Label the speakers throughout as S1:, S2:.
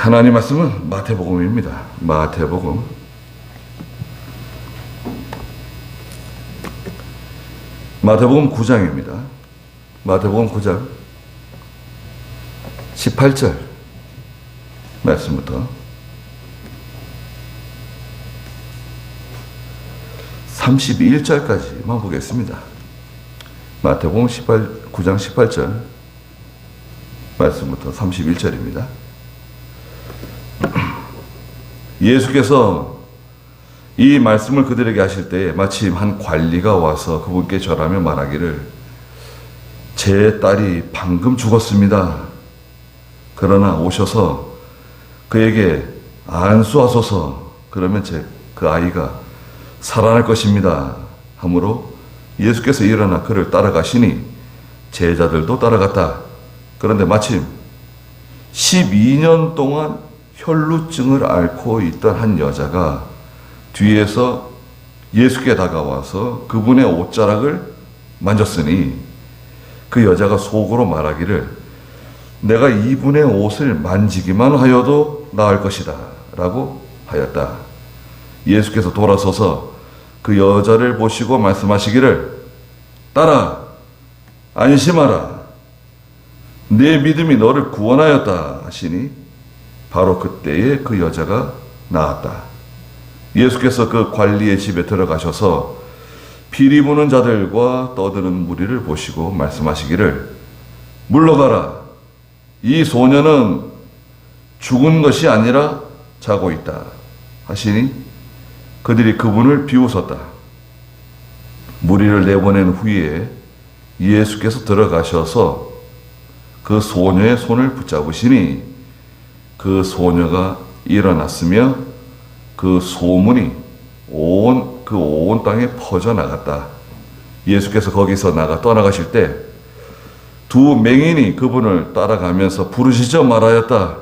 S1: 하나님 말씀은 마태복음입니다. 마태복음 9장입니다. 마태복음 9장 18절 말씀부터 31절까지만 보겠습니다. 마태복음 9장 18절 말씀부터 31절입니다. 예수께서 이 말씀을 그들에게 하실 때에 마침 한 관리가 와서 그분께 절하며 말하기를, 제 딸이 방금 죽었습니다. 그러나 오셔서 그에게 안수하소서. 그러면 그 아이가 살아날 것입니다. 하므로 예수께서 일어나 그를 따라가시니 제자들도 따라갔다. 그런데 마침 12년 동안 혈루증을 앓고 있던 한 여자가 뒤에서 예수께 다가와서 그분의 옷자락을 만졌으니 그 여자가 속으로 말하기를, 내가 이분의 옷을 만지기만 하여도 나을 것이다 라고 하였다. 예수께서 돌아서서 그 여자를 보시고 말씀하시기를, 딸아, 안심하라. 내 믿음이 너를 구원하였다 하시니 바로 그때에 그 여자가 나았다. 예수께서 그 관리의 집에 들어가셔서 피리 부는 자들과 떠드는 무리를 보시고 말씀하시기를, 물러가라. 이 소녀는 죽은 것이 아니라 자고 있다 하시니 그들이 그분을 비웃었다. 무리를 내보낸 후에 예수께서 들어가셔서 그 소녀의 손을 붙잡으시니 그 소녀가 일어났으며 그 소문이 온 땅에 퍼져나갔다. 예수께서 거기서 떠나가실 때 두 맹인이 그분을 따라가면서 부르시죠 말하였다.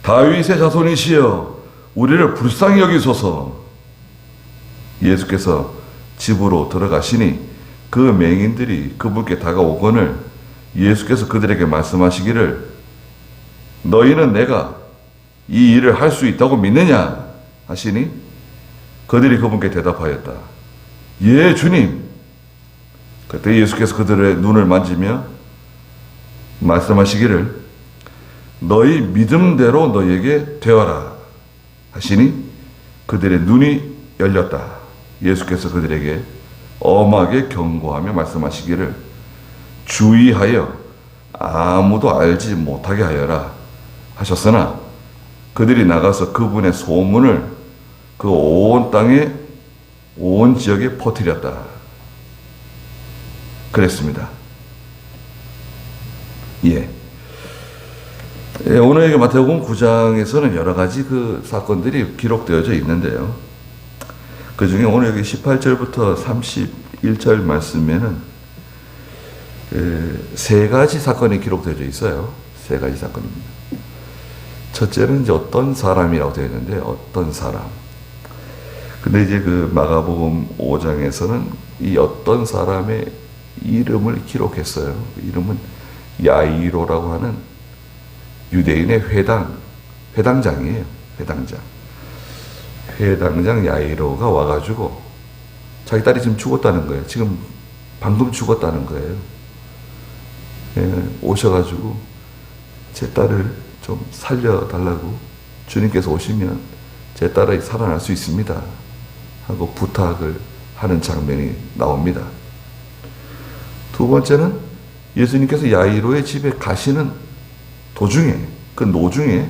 S1: 다윗의 자손이시여, 우리를 불쌍히 여기소서. 예수께서 집으로 들어가시니 그 맹인들이 그분께 다가오거늘 예수께서 그들에게 말씀하시기를, 너희는 내가 이 일을 할 수 있다고 믿느냐 하시니 그들이 그분께 대답하였다. 예, 주님. 그때 예수께서 그들의 눈을 만지며 말씀하시기를, 너희 믿음대로 너희에게 되어라 하시니 그들의 눈이 열렸다. 예수께서 그들에게 엄하게 경고하며 말씀하시기를, 주의하여 아무도 알지 못하게 하여라 하셨으나 그들이 나가서 그분의 소문을 그 온 땅에 온 지역에 퍼뜨렸다. 그랬습니다. 오늘 마태복음 9장에서는 여러 가지 그 사건들이 기록되어져 있는데요. 그 중에 오늘 여기 18절부터 31절 말씀에는 세 가지 사건이 기록되어져 있어요. 세 가지 사건입니다. 첫째는 이제 어떤 사람이라고 되어 있는데, 어떤 사람. 근데 이제 그 마가복음 5장에서는 이 어떤 사람의 이름을 기록했어요. 이름은 야이로라고 하는 유대인의 회당장이에요. 회당장 야이로가 와가지고 자기 딸이 지금 죽었다는 거예요. 지금 방금 죽었다는 거예요. 오셔가지고 제 딸을 좀 살려달라고, 주님께서 오시면 제 딸이 살아날 수 있습니다 하고 부탁을 하는 장면이 나옵니다. 두 번째는 예수님께서 야이로의 집에 가시는 도중에, 그 노중에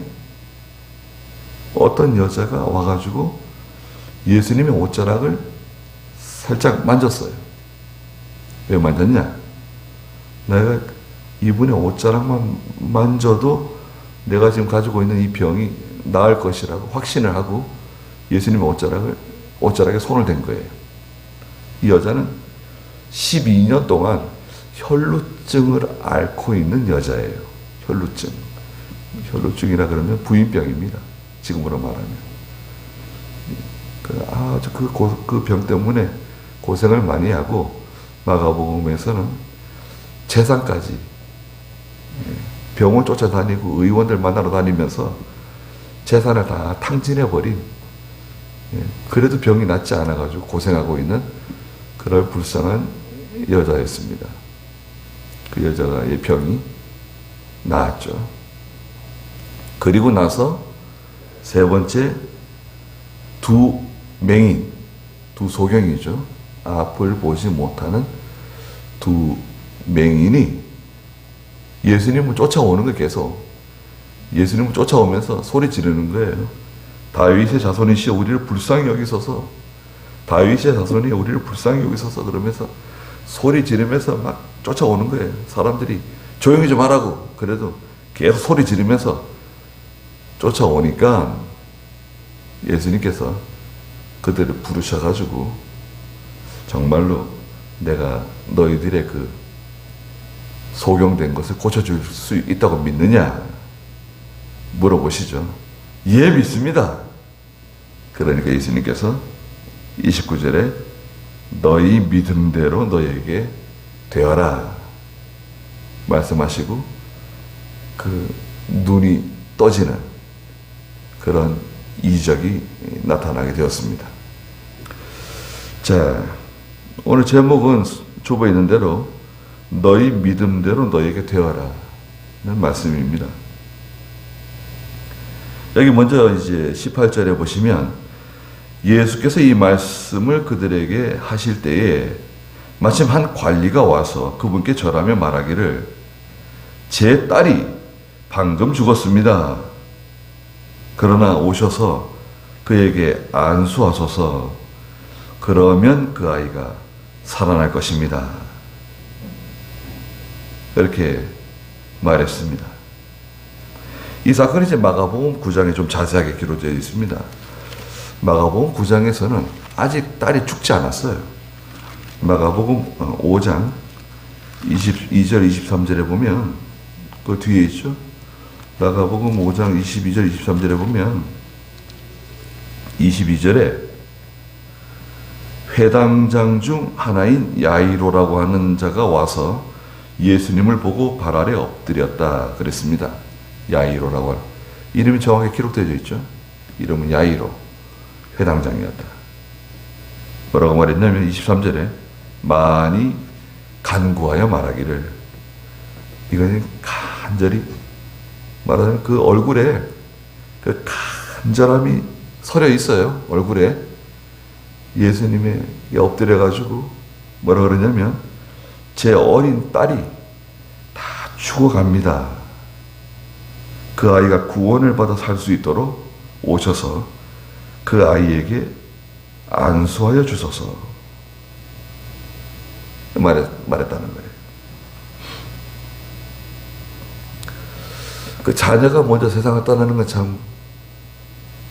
S1: 어떤 여자가 와가지고 예수님의 옷자락을 살짝 만졌어요. 왜 만졌냐? 내가 이분의 옷자락만 만져도 내가 지금 가지고 있는 이 병이 나을 것이라고 확신을 하고 예수님의 옷자락에 손을 댄 거예요. 이 여자는 12년 동안 혈루증을 앓고 있는 여자예요. 혈루증이라 그러면 부인병입니다. 지금으로 말하면. 아주 그 병 때문에 고생을 많이 하고 마가복음에서는 재산까지 병원 쫓아다니고 의원들 만나러 다니면서 재산을 다 탕진해버린, 그래도 병이 낫지 않아가지고 고생하고 있는 그런 불쌍한 여자였습니다. 그 여자의 병이 나았죠. 그리고 나서 세 번째, 두 맹인, 두 소경이죠. 앞을 보지 못하는 두 맹인이 예수님을 쫓아오는 거예요. 계속 예수님을 쫓아오면서 소리 지르는 거예요. 다윗의 자손이시여 우리를 불쌍히 여기소서, 다윗의 자손이 우리를 불쌍히 여기소서, 그러면서 소리 지르면서 막 쫓아오는 거예요. 사람들이 조용히 좀 하라고 그래도 계속 소리 지르면서 쫓아오니까 예수님께서 그들을 부르셔가지고 정말로 내가 너희들의 그 소경된 것을 고쳐줄 수 있다고 믿느냐 물어보시죠. 예, 믿습니다. 그러니까 예수님께서 29절에 너희 믿음대로 너희에게 되어라 말씀하시고 그 눈이 떠지는 그런 이적이 나타나게 되었습니다. 자, 오늘 제목은 좁아 있는 대로 너희 믿음대로 너희에게 되어라 는 말씀입니다. 여기 먼저 이제 18절에 보시면 예수께서 이 말씀을 그들에게 하실 때에 마침 한 관리가 와서 그분께 절하며 말하기를 제 딸이 방금 죽었습니다. 그러나 오셔서 그에게 안수하소서. 그러면 그 아이가 살아날 것입니다. 이렇게 말했습니다. 이 사건이 이제 마가복음 9장에 좀 자세하게 기록되어 있습니다. 마가복음 9장에서는 아직 딸이 죽지 않았어요. 마가복음 5장 22절 23절에 보면 그 뒤에 있죠. 마가복음 5장 22절 23절에 보면 22절에 회당장 중 하나인 야이로라고 하는 자가 와서 예수님을 보고 발 아래 엎드렸다 그랬습니다. 야이로라고 하는 이름이 정확히 기록되어 있죠. 이름은 야이로, 회당장이었다. 뭐라고 말했냐면 23절에 많이 간구하여 말하기를, 이거는 간절히 말하자면 그 얼굴에 그 간절함이 서려 있어요. 얼굴에 예수님의 엎드려가지고 뭐라 그러냐면 제 어린 딸이 다 죽어갑니다. 그 아이가 구원을 받아 살 수 있도록 오셔서 그 아이에게 안수하여 주소서 말했다는 거예요. 그 자녀가 먼저 세상을 떠나는 건 참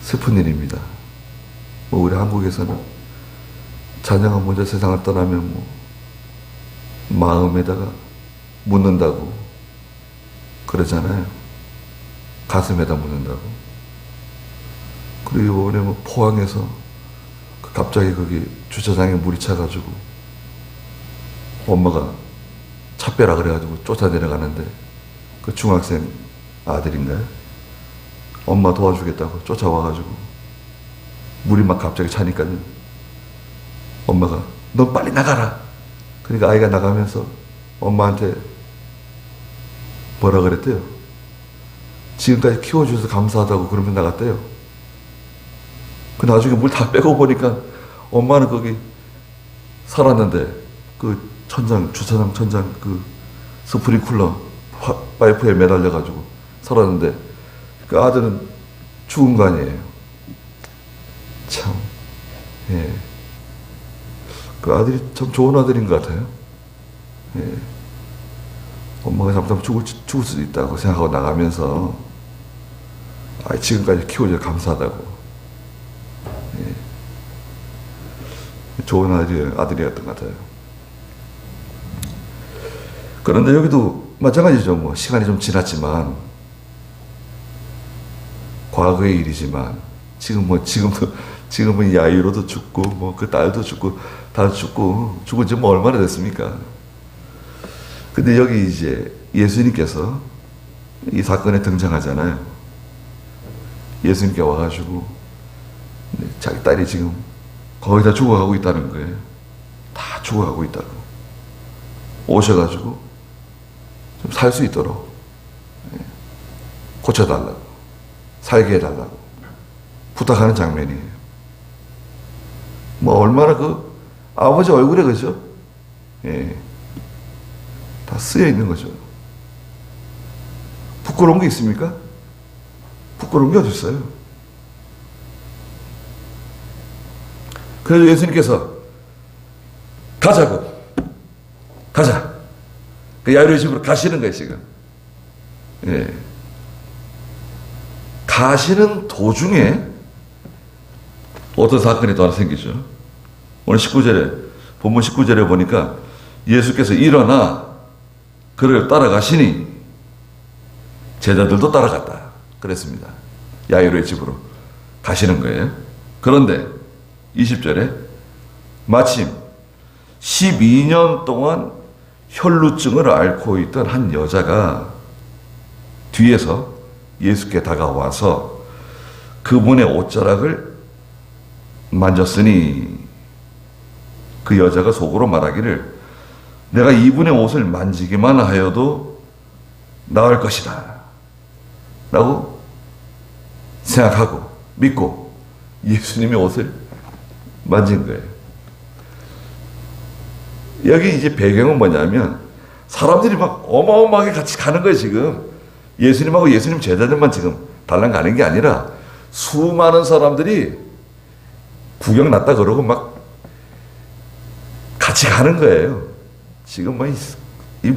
S1: 슬픈 일입니다. 뭐 우리 한국에서는 자녀가 먼저 세상을 떠나면 뭐 마음에다가 묻는다고 그러잖아요. 가슴에다 묻는다고. 그리고 이번에 뭐 포항에서 갑자기 거기 주차장에 물이 차가지고 엄마가 차 빼라 그래가지고 쫓아 내려가는데 그 중학생 아들인가요? 엄마 도와주겠다고 쫓아와가지고 물이 막 갑자기 차니까요. 엄마가 너 빨리 나가라. 그러니까 아이가 나가면서 엄마한테 뭐라 그랬대요? 지금까지 키워주셔서 감사하다고 그러면 나갔대요. 그 나중에 물 다 빼고 보니까 엄마는 거기 살았는데 그 주차장 천장 그 스프링쿨러 파이프에 매달려가지고 살았는데 그 아들은 죽은 거 아니에요. 참, 예. 그 아들이 참 좋은 아들인 것 같아요. 예. 엄마가 잘못하면 죽을 수도 있다고 생각하고 나가면서 지금까지 키워줘서 감사하다고. 예. 좋은 아들이었던 것 같아요. 그런데 여기도 마찬가지죠. 뭐 시간이 좀 지났지만 과거의 일이지만 지금은 야이로도 죽고 뭐 그 딸도 죽고 다 죽은 지 뭐 얼마나 됐습니까? 근데 여기 이제 예수님께서 이 사건에 등장하잖아요. 예수님께 와가지고 자기 딸이 지금 거의 다 죽어가고 있다는 거예요. 다 죽어가고 있다고. 오셔가지고 좀 살 수 있도록 고쳐달라고, 살게 해달라고 부탁하는 장면이에요. 뭐 얼마나 그 아버지 얼굴에 그죠? 다 쓰여 있는 거죠. 부끄러운 게 있습니까? 부끄러운 게 어디 있어요? 그래서 예수님께서 가자고, 가자. 그 야이로의 집으로 가시는 거예요, 지금. 가시는 도중에 어떤 사건이 또 하나 생기죠. 오늘 19절에, 본문 19절에 보니까 예수께서 일어나 그를 따라가시니 제자들도 따라갔다. 그랬습니다. 야이로의 집으로 가시는 거예요. 그런데 20절에 마침 12년 동안 혈루증을 앓고 있던 한 여자가 뒤에서 예수께 다가와서 그분의 옷자락을 만졌으니 그 여자가 속으로 말하기를 내가 이분의 옷을 만지기만 하여도 나을 것이다 라고 생각하고 믿고 예수님의 옷을 만진 거예요. 여기 이제 배경은 뭐냐면 사람들이 막 어마어마하게 같이 가는 거예요. 지금 예수님하고 예수님 제자들만 지금 달랑 가는 게 아니라 수많은 사람들이 구경 났다 그러고 막 같이 가는 거예요. 지금 막 이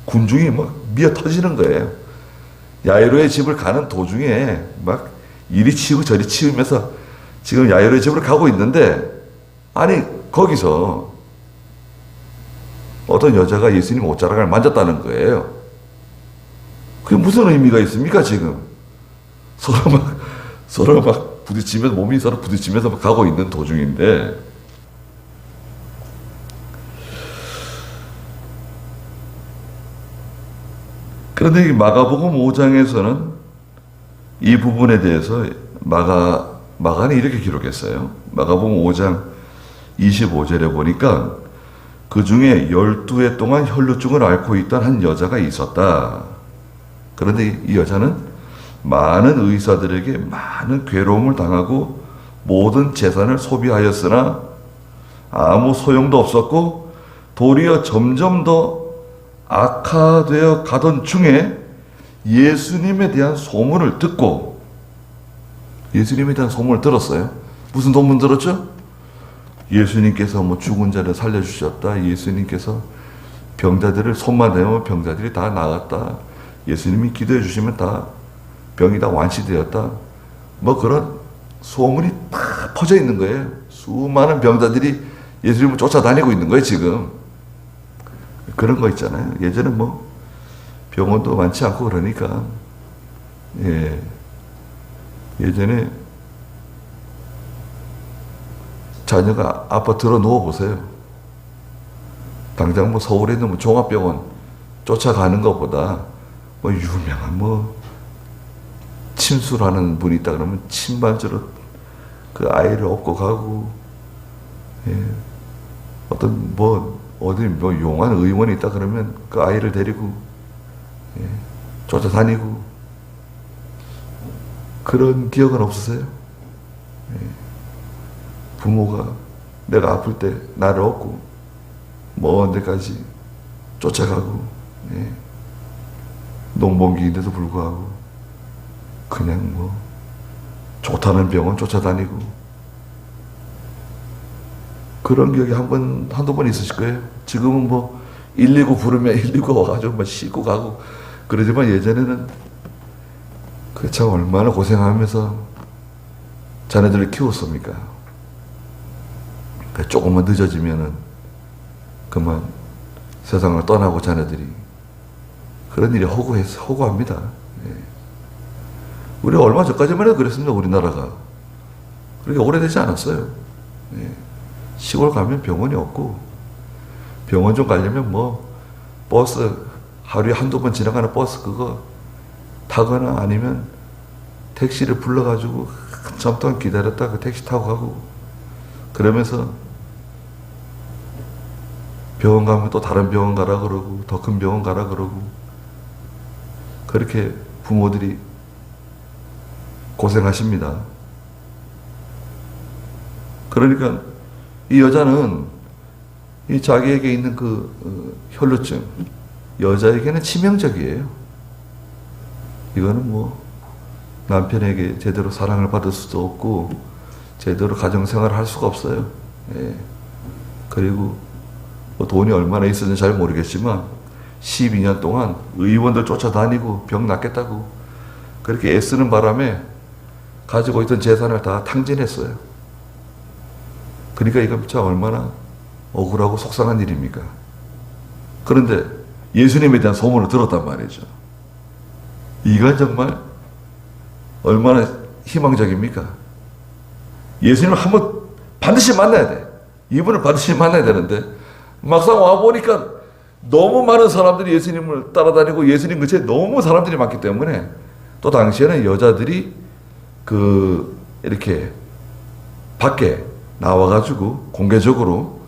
S1: 군중이 막 미어 터지는 거예요. 야이로의 집을 가는 도중에 막 이리 치우고 저리 치우면서 지금 야이로의 집으로 가고 있는데, 아니 거기서 어떤 여자가 예수님 옷자락을 만졌다는 거예요. 그게 무슨 의미가 있습니까? 지금 서로 막 부딪히면서, 몸이 서로 부딪히면서 막 가고 있는 도중인데, 그런데 이 마가복음 5장에서는 이 부분에 대해서 마가는 이렇게 기록했어요. 마가복음 5장 25절에 보니까 그 중에 12해 동안 혈루증을 앓고 있던 한 여자가 있었다. 그런데 이 여자는 많은 의사들에게 많은 괴로움을 당하고 모든 재산을 소비하였으나 아무 소용도 없었고 도리어 점점 더 악화되어 가던 중에 예수님에 대한 소문을 듣고, 예수님에 대한 소문을 들었어요. 무슨 소문 들었죠? 예수님께서 뭐 죽은 자를 살려주셨다. 예수님께서 병자들을 손만 대면 병자들이 다 나았다. 예수님이 기도해 주시면 다 병이 다 완치되었다. 뭐 그런 소문이 다 퍼져 있는 거예요. 수많은 병자들이 예수님을 쫓아다니고 있는 거예요, 지금. 그런 거 있잖아요. 예전에 뭐 병원도 많지 않고 그러니까, 예전에 자녀가 아파트로 누워보세요. 당장 뭐 서울에 있는 뭐 종합병원 쫓아가는 것보다 뭐 유명한 뭐 침수라는 분이 있다 그러면 침반지로 그 아이를 업고 가고, 어떤 뭐 어디 뭐 용한 의원이 있다 그러면 그 아이를 데리고 쫓아다니고, 그런 기억은 없으세요? 부모가 내가 아플 때 나를 업고 먼 데까지 쫓아가고, 농번기인데도 불구하고 그냥 뭐 좋다는 병원 쫓아다니고, 그런 기억이 한두 번 있으실 거예요. 지금은 뭐 119 부르면 119 와가지고 뭐 싣고 가고 그러지만 예전에는 그 참 얼마나 고생하면서 자녀들을 키웠습니까? 조금만 늦어지면은 그만 세상을 떠나고 자녀들이, 그런 일이 허구합니다. 우리 얼마 전까지만 해도 그랬습니다. 우리나라가 그렇게 오래되지 않았어요. 시골 가면 병원이 없고, 병원 좀 가려면 뭐 버스 하루에 한두 번 지나가는 버스 그거 타거나 아니면 택시를 불러가지고 한참 동안 기다렸다 그 택시 타고 가고, 그러면서 병원 가면 또 다른 병원 가라 그러고 더 큰 병원 가라 그러고, 그렇게 부모들이 고생하십니다. 그러니까 이 여자는 이 자기에게 있는 그 혈루증, 여자에게는 치명적이에요. 이거는 뭐 남편에게 제대로 사랑을 받을 수도 없고 제대로 가정생활을 할 수가 없어요. 예. 그리고 뭐 돈이 얼마나 있었는지 잘 모르겠지만 12년 동안 의원들 쫓아다니고 병 낫겠다고 그렇게 애쓰는 바람에 가지고 있던 재산을 다 탕진했어요. 그러니까 이거 참 얼마나 억울하고 속상한 일입니까? 그런데 예수님에 대한 소문을 들었단 말이죠. 이건 정말 얼마나 희망적입니까? 예수님을 한번 반드시 만나야 돼. 이분을 반드시 만나야 되는데 막상 와보니까 너무 많은 사람들이 예수님을 따라다니고 예수님 근처에 너무 사람들이 많기 때문에, 또 당시에는 여자들이 이렇게 밖에 나와가지고 공개적으로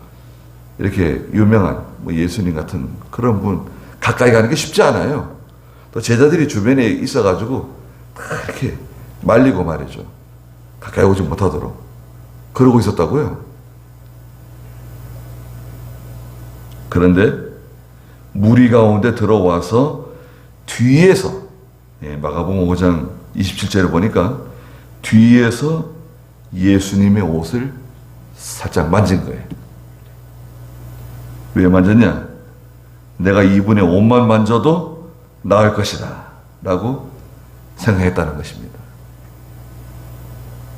S1: 이렇게 유명한 뭐 예수님 같은 그런 분 가까이 가는 게 쉽지 않아요. 또 제자들이 주변에 있어가지고 이렇게 말리고 말이죠. 가까이 오지 못하도록 그러고 있었다고요. 그런데 무리 가운데 들어와서 뒤에서, 마가복음 5장 27절을 보니까 뒤에서 예수님의 옷을 살짝 만진 거예요. 왜 만졌냐? 내가 이분의 옷만 만져도 나을 것이다 라고 생각했다는 것입니다.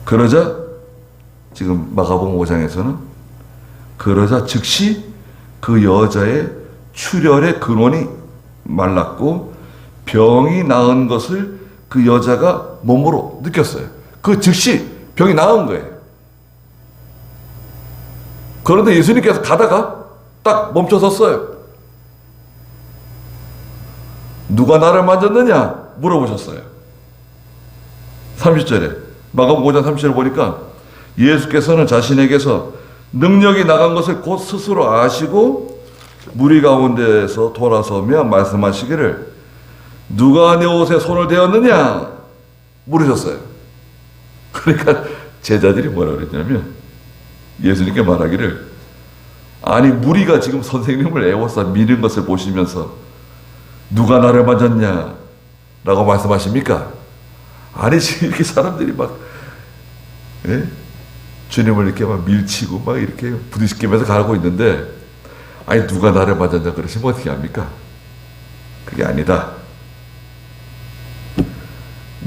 S1: 그러자 지금 마가복음 5장에서는 그러자 즉시 그 여자의 출혈의 근원이 말랐고 병이 나은 것을 그 여자가 몸으로 느꼈어요. 그 즉시 병이 나은 거예요. 그런데 예수님께서 가다가 딱 멈춰섰어요. 누가 나를 만졌느냐? 물어보셨어요. 30절에 마가복음 5장 30절을 보니까 예수께서는 자신에게서 능력이 나간 것을 곧 스스로 아시고 무리 가운데에서 돌아서며 말씀하시기를 누가 내 옷에 손을 대었느냐? 물으셨어요. 그러니까 제자들이 뭐라 그랬냐면 예수님께 말하기를, 아니 무리가 지금 선생님을 애워싸 미는 것을 보시면서 누가 나를 만졌냐? 라고 말씀하십니까? 아니 지금 이렇게 사람들이 막 주님을 이렇게 막 밀치고 막 이렇게 부딪히면서 가고 있는데, 아니 누가 나를 만졌냐 그러시면 어떻게 합니까? 그게 아니다.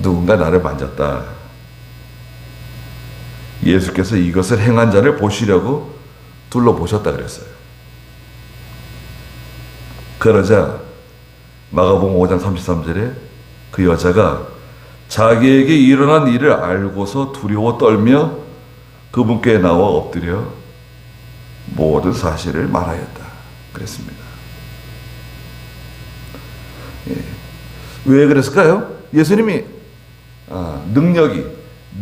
S1: 누군가 나를 만졌다. 예수께서 이것을 행한 자를 보시려고 둘러보셨다 그랬어요. 그러자 마가복음 5장 33절에 그 여자가 자기에게 일어난 일을 알고서 두려워 떨며 그분께 나와 엎드려 모든 사실을 말하였다 그랬습니다. 왜 그랬을까요? 예수님이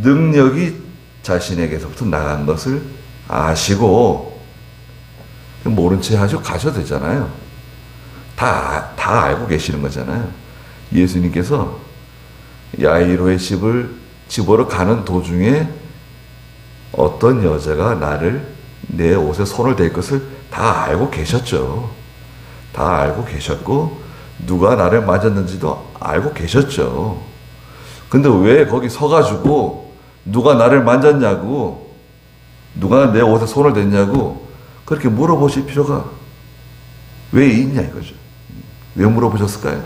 S1: 능력이 자신에게서부터 나간 것을 아시고 모른 채 하시고 가셔도 되잖아요. 다 알고 계시는 거잖아요. 예수님께서 야이로의 집으로 가는 도중에 어떤 여자가 내 옷에 손을 댈 것을 다 알고 계셨죠. 다 알고 계셨고 누가 나를 맞았는지도 알고 계셨죠. 근데 왜 거기 서가지고 누가 나를 만졌냐고, 누가 내 옷에 손을 댔냐고 그렇게 물어보실 필요가 왜 있냐 이거죠. 왜 물어보셨을까요?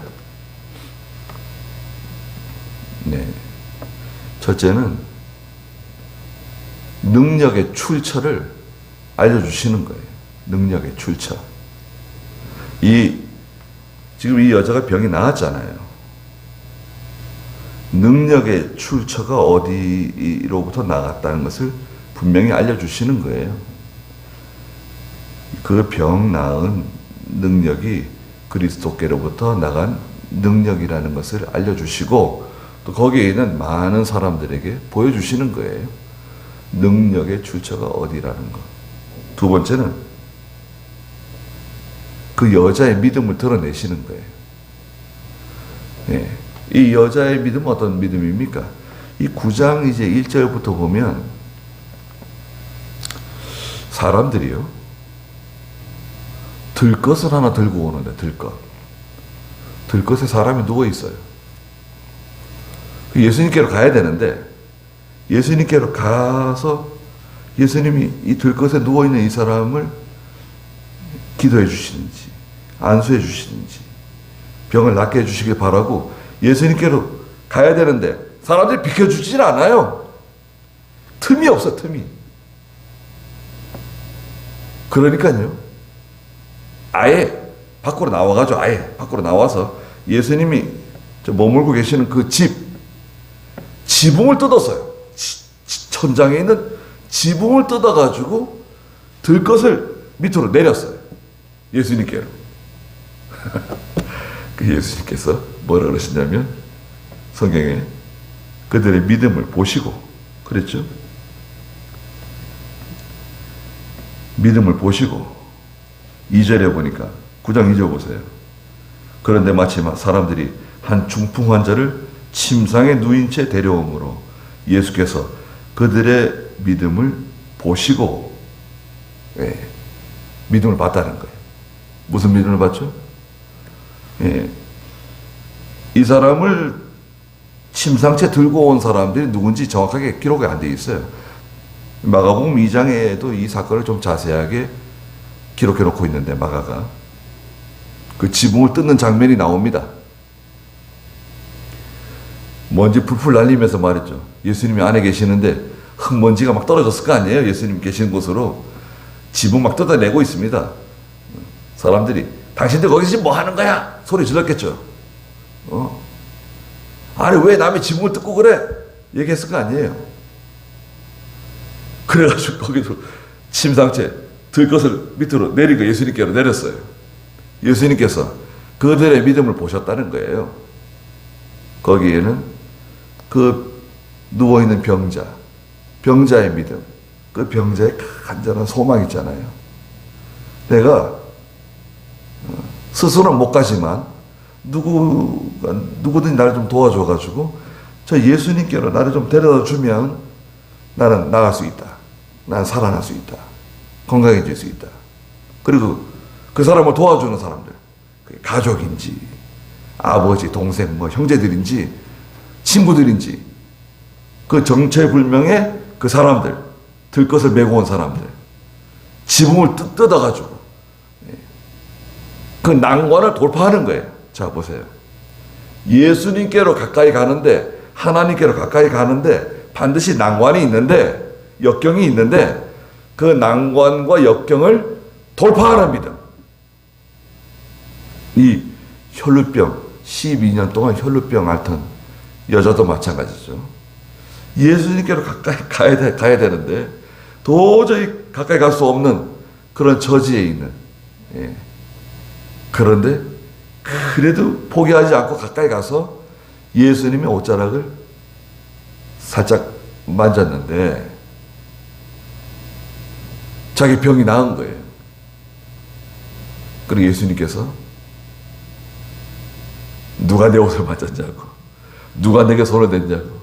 S1: 네. 첫째는 능력의 출처를 알려주시는 거예요. 능력의 출처. 지금 이 여자가 병이 나았잖아요. 능력의 출처가 어디로부터 나갔다는 것을 분명히 알려주시는 거예요. 그 병 나은 능력이 그리스도께로부터 나간 능력이라는 것을 알려주시고 또 거기에 있는 많은 사람들에게 보여주시는 거예요. 능력의 출처가 어디라는 것. 두 번째는 그 여자의 믿음을 드러내시는 거예요. 예. 이 여자의 믿음은 어떤 믿음입니까? 이 9장 이제 1절부터 보면 사람들이요, 들것을 하나 들고 오는데, 들것에 사람이 누워 있어요. 예수님께로 가야 되는데, 예수님께로 가서 예수님이 이 들것에 누워 있는 이 사람을 기도해 주시는지, 안수해 주시는지, 병을 낫게 해 주시길 바라고 예수님께로 가야 되는데, 사람들이 비켜주질 않아요. 틈이 없어, 틈이. 그러니까요, 아예 밖으로 나와가지고 아예 밖으로 나와서 예수님이 머물고 계시는 그 지붕을 뜯었어요. 천장에 있는 지붕을 뜯어가지고 들것을 밑으로 내렸어요. 예수님께로. 그 예수님께서 뭐라 그러시냐면 성경에 그들의 믿음을 보시고 그랬죠. 믿음을 보시고 2절에 보니까 9장 2절 보세요. 그런데 마침 사람들이 한 중풍 환자를 침상에 누인 채 데려오므로 예수께서 그들의 믿음을 보시고, 예, 믿음을 봤다는 거예요. 무슨 믿음을 봤죠? 예, 이 사람을 침상채 들고 온 사람들이 누군지 정확하게 기록이 안 돼 있어요. 마가복음 2장에도 이 사건을 좀 자세하게 기록해 놓고 있는데, 마가가 그 지붕을 뜯는 장면이 나옵니다. 먼지 풀풀 날리면서 말했죠. 예수님이 안에 계시는데 흙먼지가 막 떨어졌을 거 아니에요. 예수님 계시는 곳으로 지붕 막 뜯어내고 있습니다. 사람들이 당신들 거기서 뭐 하는 거야? 소리 질렀겠죠. 아니 왜 남의 지붕을 뜯고 그래? 얘기했을 거 아니에요. 그래가지고 거기서 침상채 들것을 밑으로 내리고 예수님께로 내렸어요. 예수님께서 그들의 믿음을 보셨다는 거예요. 거기에는 그 누워있는 병자의 믿음, 그 병자의 간절한 소망 있잖아요. 내가 스스로는 못 가지만 누구든지 나를 좀 도와줘가지고 저 예수님께로 나를 좀 데려다 주면 나는 나갈 수 있다. 나는 살아날 수 있다. 건강해질 수 있다. 그리고 그 사람을 도와주는 사람들, 가족인지 아버지, 동생, 뭐 형제들인지 친구들인지 그 정체불명의 그 사람들, 들것을 메고 온 사람들, 지붕을 뜯어가지고 그 난관을 돌파하는 거예요. 자 보세요. 예수님께로 가까이 가는데, 하나님께로 가까이 가는데 반드시 난관이 있는데, 역경이 있는데 그 난관과 역경을 돌파하는 믿음. 이 혈루병 12년 동안 혈루병 앓던 여자도 마찬가지죠. 예수님께로 가까이 가야 되는데 도저히 가까이 갈 수 없는 그런 처지에 있는, 예. 그런데 그래도 포기하지 않고 가까이 가서 예수님의 옷자락을 살짝 만졌는데 자기 병이 나은 거예요. 그리고 예수님께서 누가 내 옷을 만졌냐고, 누가 내게 손을 댔냐고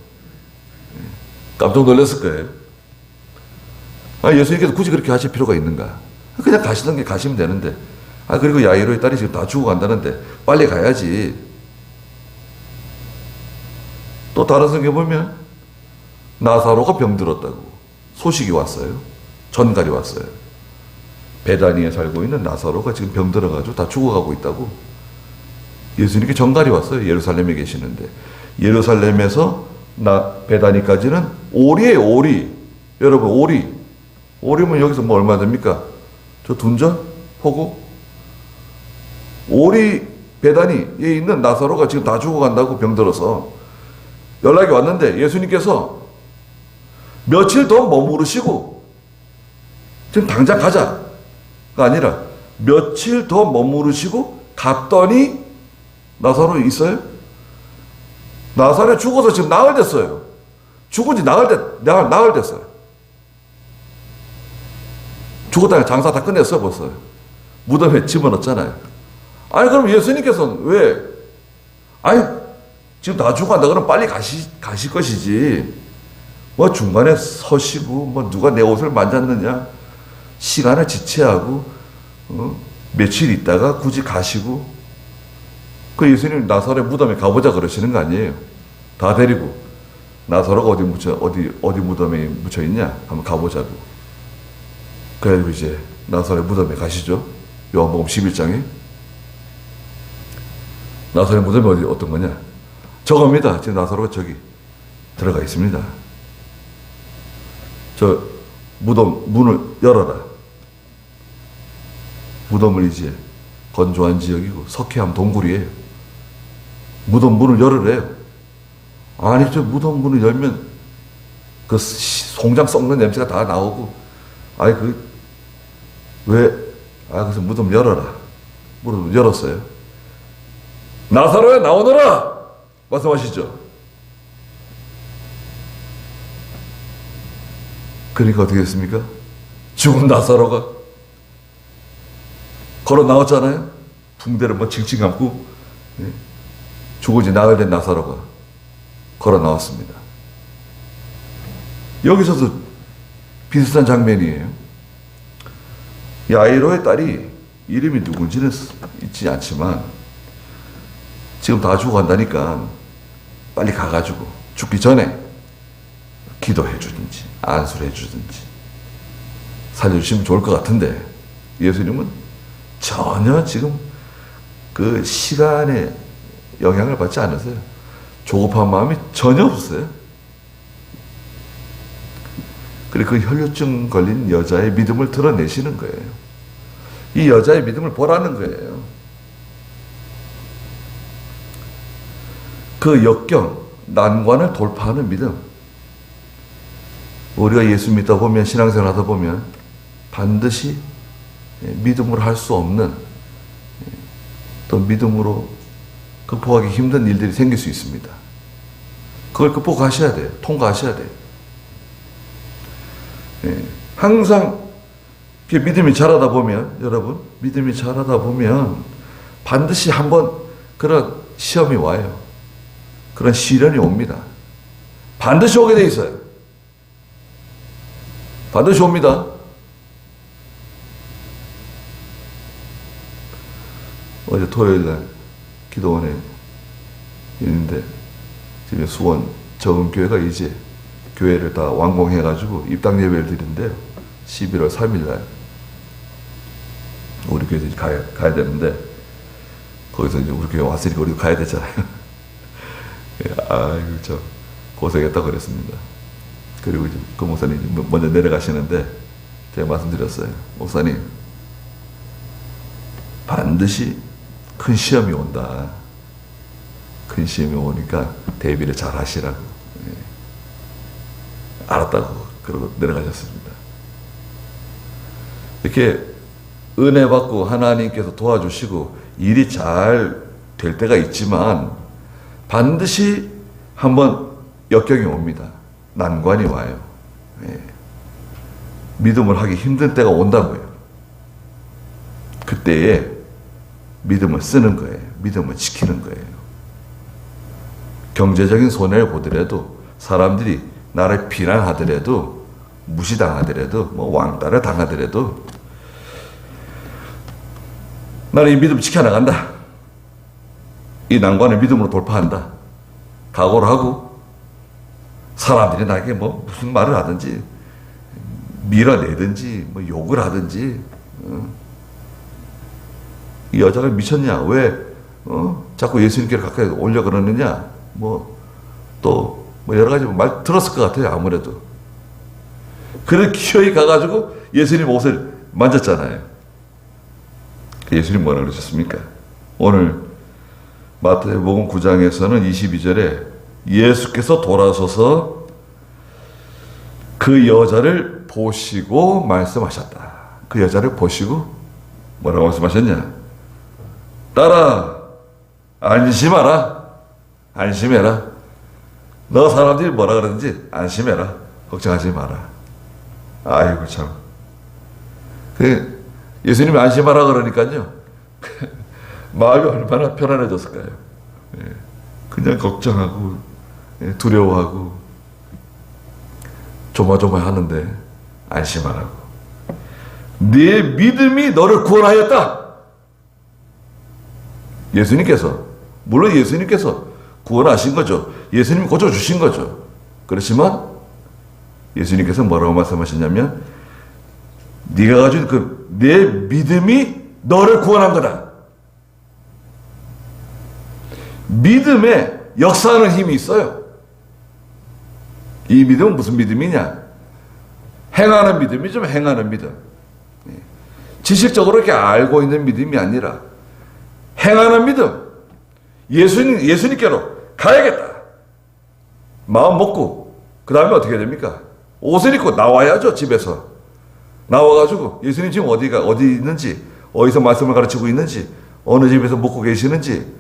S1: 깜짝 놀랐을 거예요. 예수님께서 굳이 그렇게 하실 필요가 있는가? 그냥 가시던 게 가시면 되는데, 그리고 야이로의 딸이 지금 다 죽어간다는데 빨리 가야지. 또 다른 성경 보면 나사로가 병들었다고 소식이 왔어요. 전갈이 왔어요. 베다니에 살고 있는 나사로가 지금 병들어가지고 다 죽어가고 있다고 예수님께 전갈이 왔어요. 예루살렘에 계시는데, 예루살렘에서 베다니까지는 오리예요. 오리. 여러분, 오리면 여기서 뭐 얼마 됩니까? 저 둔전? 포구? 오리 베다니에 있는 나사로가 지금 다 죽어간다고 병들어서 연락이 왔는데 예수님께서 며칠 더 머무르시고 지금 당장 가자가 아니라 며칠 더 머무르시고 갔더니 나사로 있어요? 나사렛 죽어서 지금 나흘 됐어요. 죽은 지 나흘 됐어요. 죽었다니 장사 다 끝냈어요, 벌써. 무덤에 집어넣었잖아요. 아니, 그럼 예수님께서는 왜, 아니, 지금 다 죽어간다. 그럼 빨리 가실 것이지. 뭐 중간에 서시고, 뭐 누가 내 옷을 만졌느냐. 시간을 지체하고, 며칠 있다가 굳이 가시고, 그 예수님 나사렛 무덤에 가보자 그러시는 거 아니에요. 다 데리고. 나사로가 어디 무덤에 묻혀 있냐? 한번 가보자고. 그래가지고 이제 나사렛 무덤에 가시죠. 요한복음 11장에. 나사렛 무덤이 어떤 거냐? 저겁니다. 지금 나사로가 저기 들어가 있습니다. 저 무덤 문을 열어라. 무덤을 이제 건조한 지역이고 석회암 동굴이에요. 무덤 문을 열으래요. 아니, 저 무덤 문을 열면 그 송장 썩는 냄새가 다 나오고, 아니, 그래서 무덤 열어라. 무덤 열었어요. 나사로야, 나오너라! 말씀하시죠. 그러니까 어떻게 됐습니까? 죽은 나사로가 걸어 나왔잖아요. 붕대를 뭐 칭칭 감고, 죽은 지 나흘 된 나사로가 걸어 나왔습니다. 여기서도 비슷한 장면이에요. 야이로의 딸이 이름이 누군지는 있지 않지만 지금 다 죽어간다니까 빨리 가가지고 죽기 전에 기도해 주든지 안수를 해 주든지 살려주시면 좋을 것 같은데 예수님은 전혀 지금 그 시간에 영향을 받지 않으세요. 조급한 마음이 전혀 없어요. 그리고 그 혈류증 걸린 여자의 믿음을 드러내시는 거예요. 이 여자의 믿음을 보라는 거예요. 그 역경, 난관을 돌파하는 믿음. 우리가 예수 믿다 보면, 신앙생활 하다 보면 반드시 믿음으로 할 수 없는, 또 믿음으로 극복하기 힘든 일들이 생길 수 있습니다. 그걸 극복하셔야 돼요. 통과하셔야 돼요. 항상 믿음이 자라다 보면, 여러분, 믿음이 자라다 보면 반드시 한번 그런 시험이 와요. 그런 시련이 옵니다. 반드시 오게 돼 있어요. 반드시 옵니다. 어제 토요일날 기도원에 있는데 지금 수원 적은 교회가 이제 교회를 다 완공해가지고 입당 예배를 드리는데요. 11월 3일날 우리 교회에 가야 되는데 거기서 이제 우리 교회 왔으니까 우리도 가야 되잖아요. 아이고 저 고생했다고 그랬습니다. 그리고 이제 그 목사님 먼저 내려가시는데 제가 말씀드렸어요. 목사님 반드시 큰 시험이 온다. 큰 시험이 오니까 대비를 잘 하시라고. 알았다고 그러고 내려가셨습니다. 이렇게 은혜 받고 하나님께서 도와주시고 일이 잘 될 때가 있지만 반드시 한번 역경이 옵니다. 난관이 와요. 믿음을 하기 힘든 때가 온다고요. 그때에 믿음을 쓰는 거예요. 믿음을 지키는 거예요. 경제적인 손해를 보더라도 사람들이 나를 비난하더라도 무시당하더라도 뭐 왕따를 당하더라도 나는 이 믿음 지켜나간다. 이 난관을 믿음으로 돌파한다. 각오를 하고 사람들이 나에게 뭐 무슨 말을 하든지 밀어내든지 뭐 욕을 하든지 이 여자가 미쳤냐? 왜 자꾸 예수님께로 가까이 오려 그러느냐? 또 여러 가지 말 들었을 것 같아요. 아무래도. 그래 기어이 가가지고 예수님 옷을 만졌잖아요. 예수님 뭐라 그러셨습니까? 오늘 마태복음 9장에서는 22절에 예수께서 돌아서서 그 여자를 보시고 말씀하셨다. 그 여자를 보시고 뭐라고 말씀하셨냐? 딸아 안심하라. 안심해라. 너 사람들이 뭐라 그러는지 안심해라. 걱정하지 마라. 아이고 참. 예수님이 안심하라 그러니까요. 마음이 얼마나 편안해졌을까요? 그냥 걱정하고 두려워하고 조마조마하는데 안심하라고. 네 믿음이 너를 구원하였다. 예수님께서, 물론 예수님께서 구원하신 거죠. 예수님이 고쳐주신 거죠. 그렇지만 예수님께서 뭐라고 말씀하셨냐면 네가 가진 내 믿음이 너를 구원한 거다. 믿음에 역사하는 힘이 있어요. 이 믿음은 무슨 믿음이냐? 행하는 믿음이죠. 행하는 믿음. 지식적으로 이렇게 알고 있는 믿음이 아니라 행하는 믿음. 예수님께로 가야겠다. 마음 먹고 그 다음에 어떻게 됩니까? 옷을 입고 나와야죠. 집에서 나와가지고 예수님 지금 어디 있는지, 어디서 말씀을 가르치고 있는지, 어느 집에서 묵고 계시는지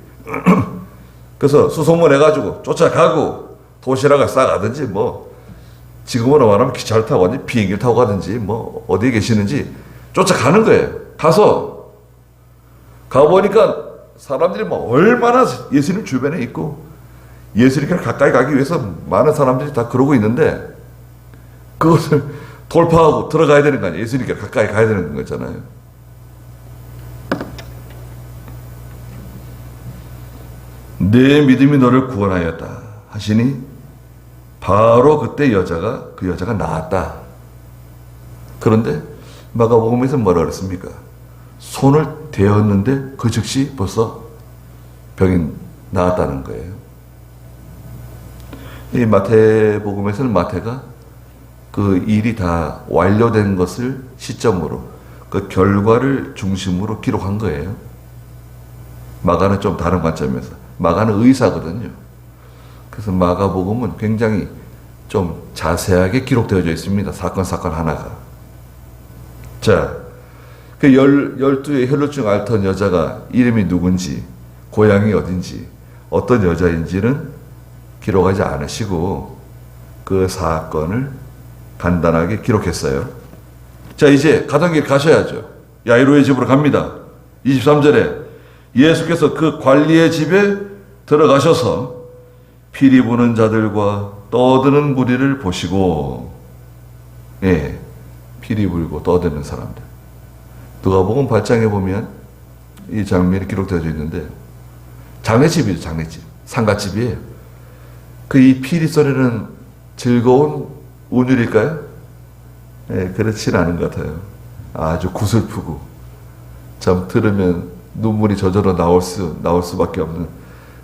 S1: 그래서 수소문 해가지고 쫓아가고 도시락을 싸가든지 뭐 지금으로 말하면 기차를 타고 가든지 비행기를 타고 가든지 뭐 어디에 계시는지 쫓아가는 거예요. 가보니까 사람들이 뭐 얼마나 예수님 주변에 있고 예수님께 가까이 가기 위해서 많은 사람들이 다 그러고 있는데 그것을 돌파하고 들어가야 되는 거 아니에요. 예수님께 가까이 가야 되는 거잖아요. 내 믿음이 너를 구원하였다 하시니 바로 그때 그 여자가 나았다. 그런데 마가복음에서 뭐라 그랬습니까? 손을 대었는데 그 즉시 벌써 병이 나았다는 거예요. 이 마태복음에서는 마태가 그 일이 다 완료된 것을 시점으로 그 결과를 중심으로 기록한 거예요. 마가는 좀 다른 관점에서. 마가는 의사거든요. 그래서 마가복음은 굉장히 좀 자세하게 기록되어져 있습니다. 사건 하나가. 자, 그 12의 혈루증 앓던 여자가 이름이 누군지, 고향이 어딘지, 어떤 여자인지는 기록하지 않으시고 그 사건을 간단하게 기록했어요. 자, 이제 가던 길 가셔야죠. 야이로의 집으로 갑니다. 23절에 예수께서 그 관리의 집에 들어가셔서 피리 부는 자들과 떠드는 무리를 보시고, 피리 불고 떠드는 사람들. 누가복음 8장에 보면 이 장면이 기록되어져 있는데 장례집이죠. 장례집. 상갓집이에요. 이 피리 소리는 즐거운 운율일까요? 그렇지는 않은 것 같아요. 아주 구슬프고 참 들으면 눈물이 저절로 나올 수밖에 없는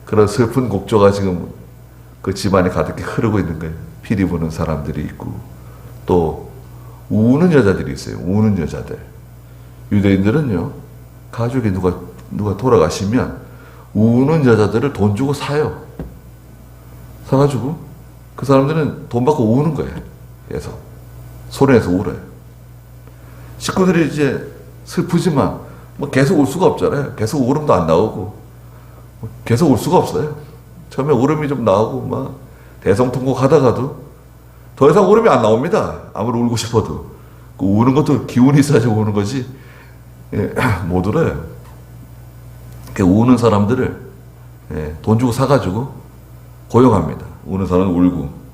S1: 그런 슬픈 곡조가 지금 그 집안에 가득히 흐르고 있는 거예요. 피리 부는 사람들이 있고 또 우는 여자들이 있어요. 우는 여자들. 유대인들은요, 가족이 누가 돌아가시면 우는 여자들을 돈 주고 사요. 사가지고 그 사람들은 돈 받고 우는 거예요. 그래서 소리내서 울어요. 식구들이 이제 슬프지만 뭐 계속 울 수가 없잖아요. 계속 울음도 안 나오고 계속 울 수가 없어요. 처음에 울음이 좀 나오고 막 대성통곡 하다가도 더 이상 울음이 안 나옵니다. 아무리 울고 싶어도. 그 우는 것도 기운이 있어야지 우는 거지 못 울어요. 우는 사람들을 돈 주고 사가지고 고용합니다. 우는 사람은 울고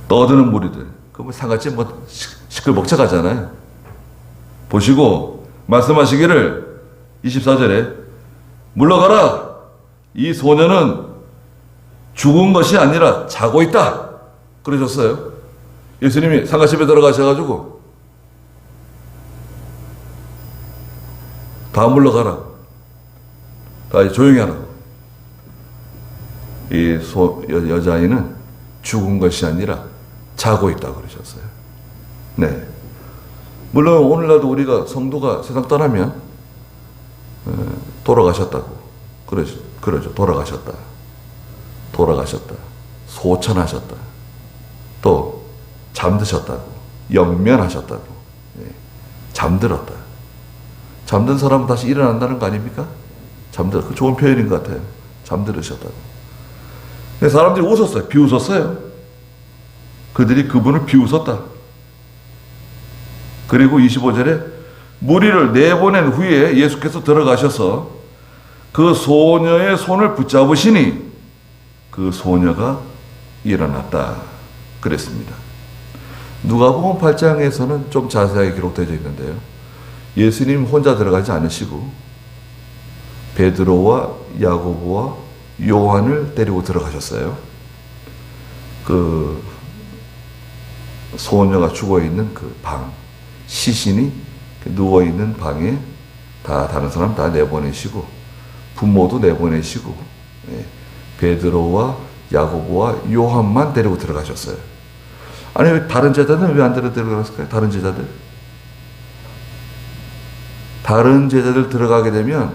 S1: 떠드는 무리들. 그럼 상같이 뭐 시끌벅적하잖아요. 보시고 말씀하시기를 24절에 물러가라. 이 소녀는 죽은 것이 아니라 자고 있다. 그러셨어요. 예수님이 상가집에 들어가셔가지고 다 물러가라. 다 조용히 하라고. 이 여자아이는 죽은 것이 아니라 자고 있다 그러셨어요. 네. 물론 오늘날도 우리가 성도가 세상 떠나면 돌아가셨다고 그러죠. 돌아가셨다. 소천하셨다. 또 잠드셨다고. 영면하셨다고. 잠들었다. 잠든 사람은 다시 일어난다는 거 아닙니까? 그 좋은 표현인 것 같아요. 잠들으셨다고. 근데 사람들이 웃었어요. 비웃었어요. 그들이 그분을 비웃었다. 그리고 25절에 무리를 내보낸 후에 예수께서 들어가셔서 그 소녀의 손을 붙잡으시니 그 소녀가 일어났다. 그랬습니다. 누가복음 8장에서는 좀 자세하게 기록되어 있는데요. 예수님 혼자 들어가지 않으시고 베드로와 야고보와 요한을 데리고 들어가셨어요. 그 소녀가 죽어있는 그 방, 시신이 누워있는 방에 다른 사람 다 내보내시고 부모도 내보내시고 베드로와 야고보와 요한만 데리고 들어가셨어요. 아니 왜 다른 제자들은 왜 안 데려갔을까요? 다른 제자들 들어가게 되면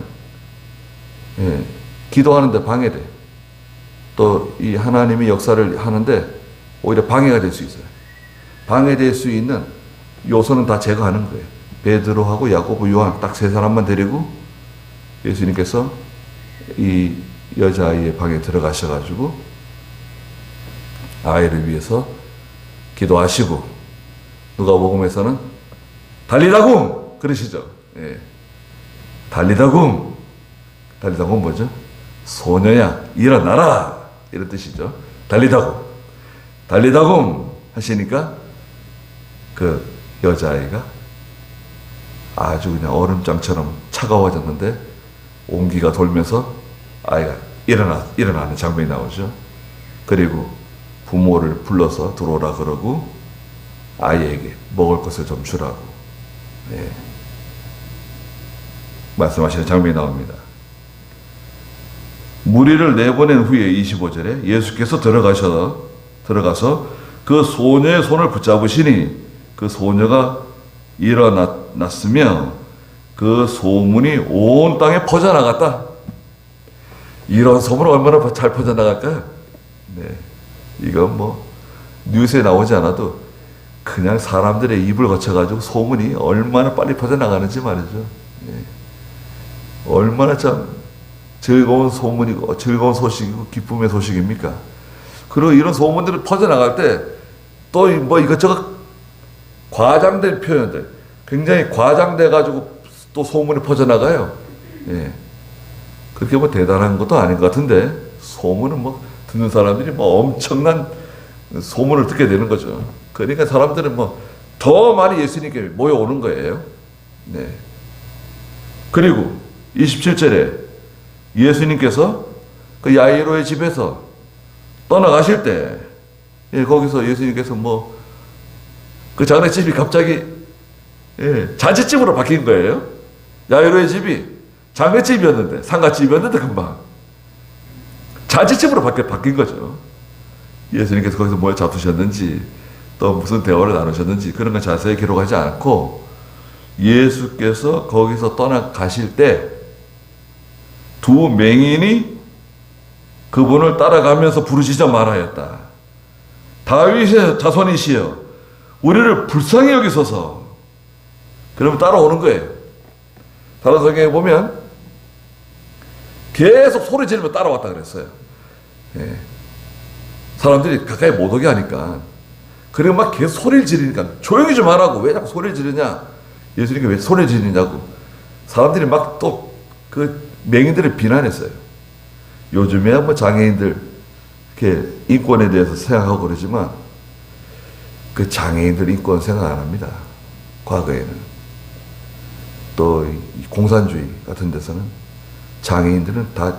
S1: 기도하는데 방해돼. 또 이 하나님이 역사를 하는데 오히려 방해가 될 수 있어요. 방해될 수 있는 요소는 다 제거하는 거예요. 베드로하고 야고보, 요한 딱 세 사람만 데리고 예수님께서 이 여자아이의 방에 들어가셔가지고 아이를 위해서 기도하시고 누가복음에서는 달리다굼 그러시죠. 달리다굼 뭐죠? 소녀야 일어나라 이런 뜻이죠. 달리다굼 하시니까 그 여자아이가 아주 그냥 얼음장처럼 차가워졌는데 온기가 돌면서 아이가 일어나는 장면이 나오죠. 그리고 부모를 불러서 들어오라 그러고 아이에게 먹을 것을 좀 주라고 말씀하시는 장면이 나옵니다. 무리를 내보낸 후에 25절에 예수께서 들어가서 그 소녀의 손을 붙잡으시니 그 소녀가 일어났으며 그 소문이 온 땅에 퍼져나갔다. 이런 소문 얼마나 잘 퍼져나갈까요? 이건 뭐 뉴스에 나오지 않아도 그냥 사람들의 입을 거쳐가지고 소문이 얼마나 빨리 퍼져나가는지 말이죠. 얼마나 참 즐거운 소문이고 즐거운 소식이고 기쁨의 소식입니까? 그리고 이런 소문들이 퍼져나갈 때 또 뭐 이것저것 과장된 표현들 굉장히 과장돼가지고 또 소문이 퍼져나가요. 그렇게 뭐 대단한 것도 아닌 것 같은데 소문은 뭐 듣는 사람들이 뭐 엄청난 소문을 듣게 되는 거죠. 그러니까 사람들은 뭐 더 많이 예수님께 모여오는 거예요. 그리고 27절에 예수님께서 그 야이로의 집에서 떠나가실 때 거기서 예수님께서 뭐 그 장례집이 갑자기 잔치집으로 바뀐 거예요. 야이로의 집이 장례집이었는데 상가집이었는데 금방 잔치집으로 바뀐 거죠. 예수님께서 거기서 뭘 잡수셨는지 또 무슨 대화를 나누셨는지 그런 건 자세히 기록하지 않고 예수께서 거기서 떠나가실 때 두 맹인이 그분을 따라가면서 부르짖어 말하였다. 다윗의 자손이시여 우리를 불쌍히 여기소서. 그러면 따라오는 거예요. 다른 성경에 보면 계속 소리 지르며 따라왔다 그랬어요. 사람들이 가까이 못 오게 하니까. 그리고 막 계속 소리를 지르니까 조용히 좀 하라고. 왜 자꾸 소리를 지르냐? 예수님이 왜 소리를 지르냐고. 사람들이 막 또 그 맹인들을 비난했어요. 요즘에야 뭐 장애인들 이렇게 인권에 대해서 생각하고 그러지만 그 장애인들 인권 생각 안 합니다. 과거에는. 또 공산주의 같은 데서는 장애인들은 다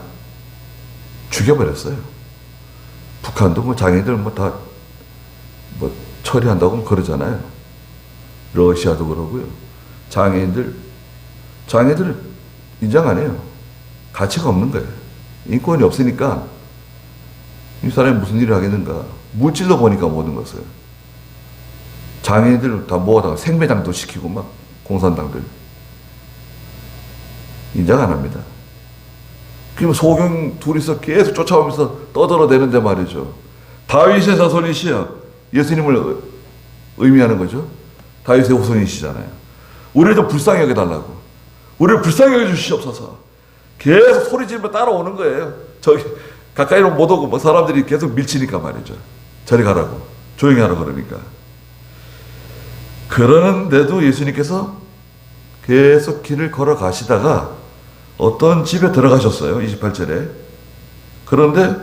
S1: 죽여버렸어요. 북한도 뭐 장애인들 뭐 다 뭐 처리한다고 그러잖아요. 러시아도 그러고요. 장애인들은 인정 안 해요. 가치가 없는 거예요. 인권이 없으니까 이 사람이 무슨 일을 하겠는가. 물질로 보니까 모든 것을. 장애인들 다 모아다가 생매장도 시키고 막 공산당들. 인정 안 합니다. 그럼 소경 둘이서 계속 쫓아오면서 떠들어대는데 말이죠. 다윗의 자손이시여 예수님을 의미하는 거죠. 다윗의 후손이시잖아요. 우리를 좀 불쌍히 여겨달라고. 우리를 불쌍히 여겨주시옵소서. 계속 소리 지르며 따라오는 거예요. 저기 가까이로 못 오고 뭐 사람들이 계속 밀치니까 말이죠. 저리 가라고, 조용히 하라고 그러니까. 그러는데도 예수님께서 계속 길을 걸어가시다가 어떤 집에 들어가셨어요. 28절에. 그런데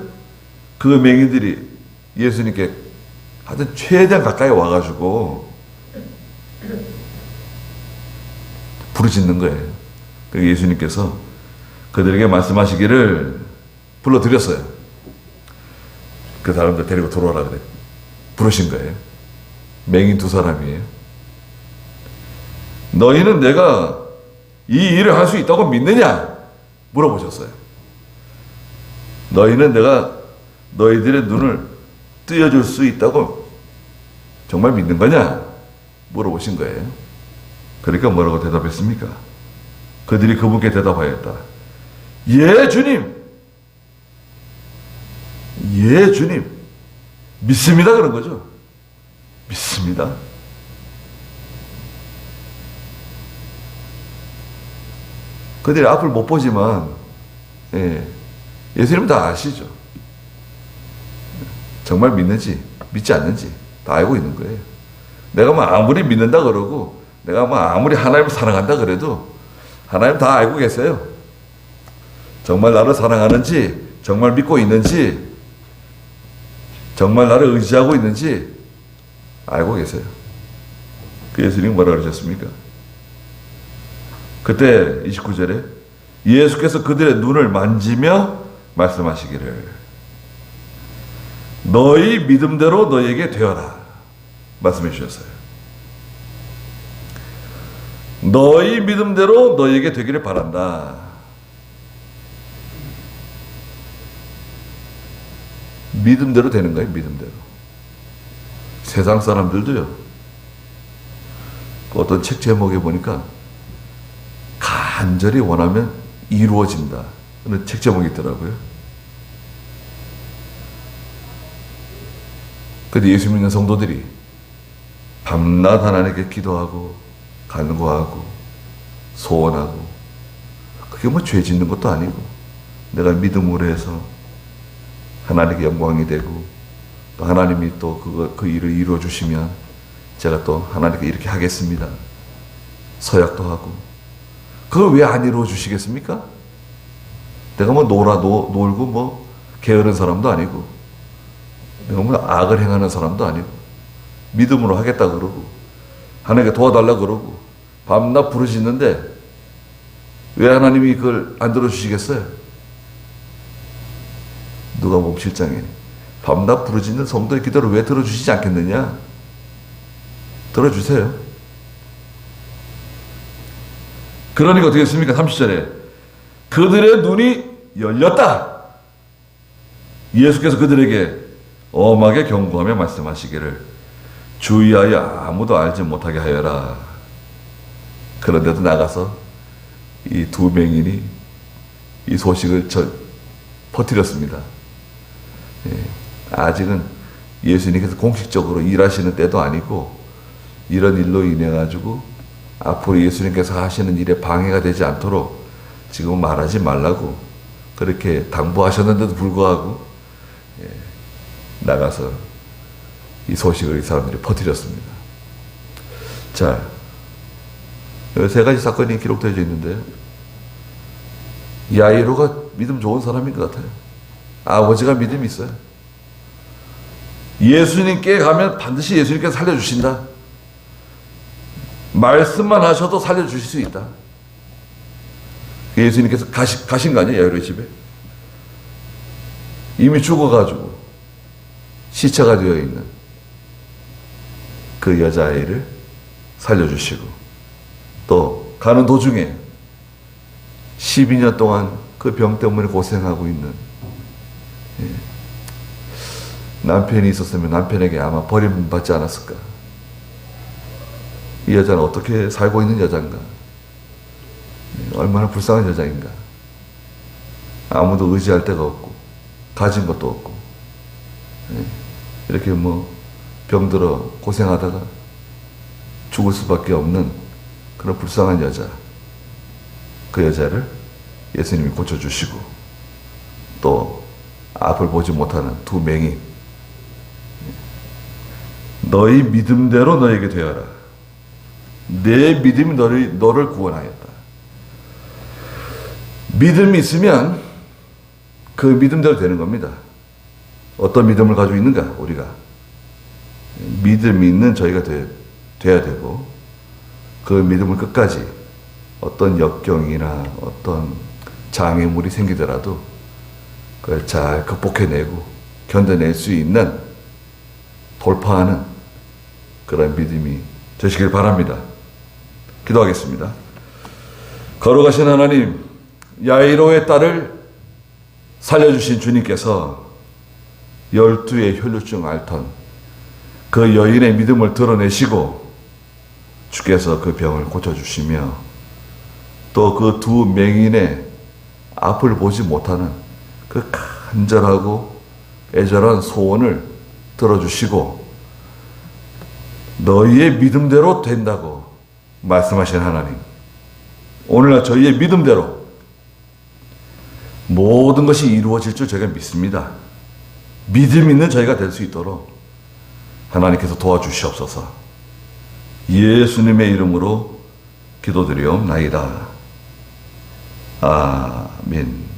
S1: 그 맹인들이 예수님께 하여튼 최대한 가까이 와가지고 부르짖는 거예요. 그래서 예수님께서 그들에게 말씀하시기를 불러드렸어요. 그 사람들 데리고 들어오라 그래. 부르신 거예요. 맹인 두 사람이에요. 너희는 내가 이 일을 할 수 있다고 믿느냐? 물어보셨어요. 너희는 내가 너희들의 눈을 뜨여줄 수 있다고 정말 믿는 거냐? 물어보신 거예요. 그러니까 뭐라고 대답했습니까? 그들이 그분께 대답하였다. 예, 주님. 예, 주님. 믿습니다. 그런 거죠. 믿습니다. 그들이 앞을 못 보지만, 예수님 다 아시죠. 정말 믿는지, 믿지 않는지 다 알고 있는 거예요. 내가 뭐 아무리 믿는다 그러고, 내가 뭐 아무리 하나님을 사랑한다 그래도, 하나님 다 알고 계세요. 정말 나를 사랑하는지, 정말 믿고 있는지, 정말 나를 의지하고 있는지 알고 계세요. 그 예수님이 뭐라 그러셨습니까? 그때 29절에 예수께서 그들의 눈을 만지며 말씀하시기를 너희 믿음대로 너희에게 되어라 말씀해 주셨어요. 너희 믿음대로 너희에게 되기를 바란다. 믿음대로 되는 거예요. 믿음대로. 세상 사람들도요. 어떤 책 제목에 보니까 간절히 원하면 이루어진다. 그런 책 제목이 있더라고요. 근데 예수 믿는 성도들이 밤낮 하나님께 기도하고 간구하고 소원하고 그게 뭐 죄 짓는 것도 아니고 내가 믿음으로 해서 하나님께 영광이 되고 또 하나님이 또 그 일을 이루어 주시면 제가 또 하나님께 이렇게 하겠습니다. 서약도 하고 그걸 왜 안 이루어 주시겠습니까? 내가 뭐 놀고 뭐 게으른 사람도 아니고 내가 뭐 악을 행하는 사람도 아니고 믿음으로 하겠다 그러고 하나님께 도와달라 그러고 밤낮 부르짖는데 왜 하나님이 그걸 안 들어주시겠어요? 누가복음 7장에 밤낮 부르짖는 성도의 기도를 왜 들어주시지 않겠느냐? 들어주세요. 그러니까 어떻게 했습니까? 30절에 그들의 눈이 열렸다. 예수께서 그들에게 엄하게 경고하며 말씀하시기를 주의하여 아무도 알지 못하게 하여라. 그런데도 나가서 이 두 맹인이 이 소식을 퍼뜨렸습니다. 아직은 예수님께서 공식적으로 일하시는 때도 아니고 이런 일로 인해 가지고 앞으로 예수님께서 하시는 일에 방해가 되지 않도록 지금 말하지 말라고 그렇게 당부하셨는데도 불구하고 나가서 이 소식을 이 사람들이 퍼뜨렸습니다. 자, 세 가지 사건이 기록되어 있는데 야이로가 믿음 좋은 사람인 것 같아요. 아버지가 믿음이 있어요. 예수님께 가면 반드시 예수님께서 살려주신다. 말씀만 하셔도 살려주실 수 있다. 예수님께서 가신 거 아니에요? 야이로의 집에. 이미 죽어가지고 시체가 되어 있는 그 여자아이를 살려주시고 또 가는 도중에 12년 동안 그 병 때문에 고생하고 있는 남편이 있었으면 남편에게 아마 버림받지 않았을까. 이 여자는 어떻게 살고 있는 여자인가. 얼마나 불쌍한 여자인가. 아무도 의지할 데가 없고 가진 것도 없고 이렇게 뭐 병들어 고생하다가 죽을 수밖에 없는 그런 불쌍한 여자. 그 여자를 예수님이 고쳐주시고 또 앞을 보지 못하는 두 맹인 너희 믿음대로 너에게 되어라. 내 믿음이 너를 구원하였다. 믿음이 있으면 그 믿음대로 되는 겁니다. 어떤 믿음을 가지고 있는가 우리가 믿음이 있는 저희가 돼야 되고 그 믿음을 끝까지 어떤 역경이나 어떤 장애물이 생기더라도 그걸 잘 극복해내고 견뎌낼 수 있는 돌파하는 그런 믿음이 되시길 바랍니다. 기도하겠습니다. 거룩하신 하나님, 야이로의 딸을 살려주신 주님께서 12의 혈루증 앓던 그 여인의 믿음을 드러내시고 주께서 그 병을 고쳐주시며 또 그 두 맹인의 앞을 보지 못하는 그 간절하고 애절한 소원을 들어주시고 너희의 믿음대로 된다고 말씀하신 하나님, 오늘날 저희의 믿음대로 모든 것이 이루어질 줄 저희가 믿습니다. 믿음 있는 저희가 될 수 있도록 하나님께서 도와주시옵소서. 예수님의 이름으로 기도드리옵나이다. 아멘.